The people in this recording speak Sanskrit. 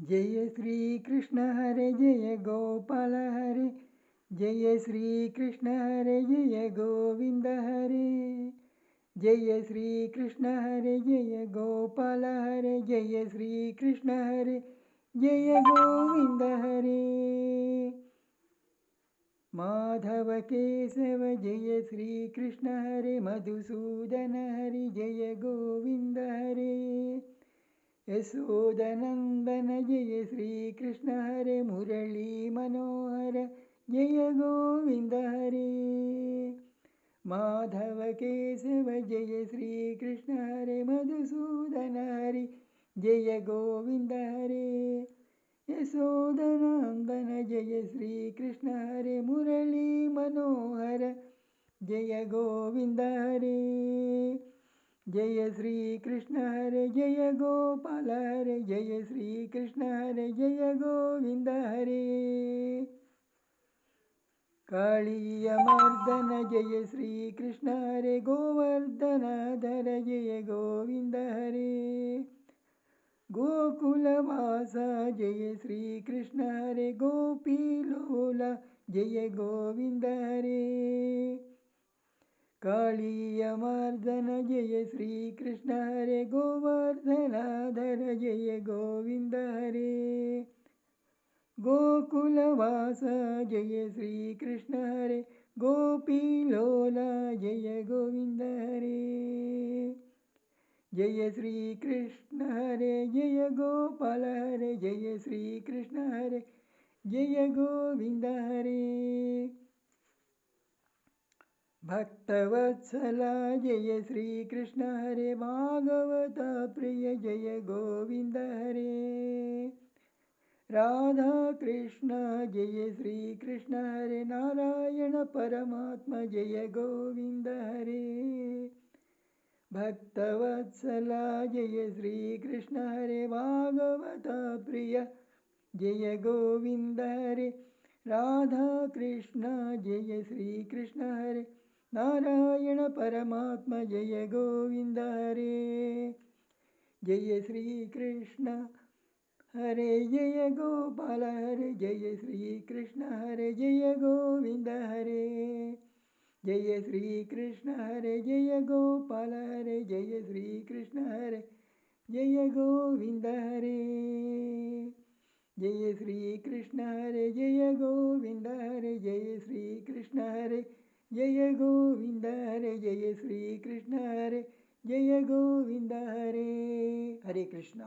जय श्री कृष्ण हरे जय गोपाल हरे। जय श्री कृष्ण हरे जय गोविंद हरे। जय श्री कृष्ण हरे जय गोपाल हरे। जय श्री कृष्ण हरे जय गोविंद हरे। माधव केशव जय श्री कृष्ण हरे। मधुसूदन हरि जय गोविंद हरे। यशोदनंदन जय श्री कृष्ण हरे। मुरली मनोहर जय गोविंद हरे। माधव केशव जय श्री कृष्ण हरे। मधुसूदन हरि जय गोविंद हरे। यशोदनंदन जय श्री कृष्ण हरे। मुरली मनोहर जय गोविंद हरे। जय श्री कृष्ण हरे जय गोपाल हरे। जय श्री कृष्ण हरे जय गोविंद हरे। कालिय मर्दन जय श्री कृष्ण हरे। गोवर्धन धर जय गोविंद हरे। गोकुलवास जय श्री कृष्ण हरे। गोपी लोला जय गोविंद हरे। कालिय मर्दन जय श्री कृष्ण हरे। गोवर्धनाधर जय गोविंद हरे। गोकुलवास जय श्री कृष्ण हरे। गोपी लोला जय गोविंद हरे। जय श्री कृष्ण हरे जय गोपाल हरे। जय श्री कृष्ण हरे जय गोविंद हरे। भक्तवत्सला जय श्री कृष्ण हरे। भागवत प्रिय जय गोविंद हरे। राधा कृष्ण जय श्री कृष्ण हरे। नारायण परमात्मा जय गोविंद हरे। भक्तवत्सला जय श्री कृष्ण हरे। भागवत प्रिय जय गोविंद हरे। राधा कृष्ण जय श्री कृष्ण हरे। नारायण परमात्मा जय गोविंद हरे। जय श्री कृष्ण हरे जय गोपाल हरे। जय श्री कृष्ण हरे जय गोविंद हरे। जय श्री कृष्ण हरे जय गोपाल हरे। जय श्री कृष्ण हरे जय गोविंद हरे। जय श्री कृष्ण हरे जय गोविंद हरे। जय श्री कृष्ण हरे जय गोविंद हरे। जय श्री कृष्ण हरे जय गोविंद हरे। हरे कृष्ण।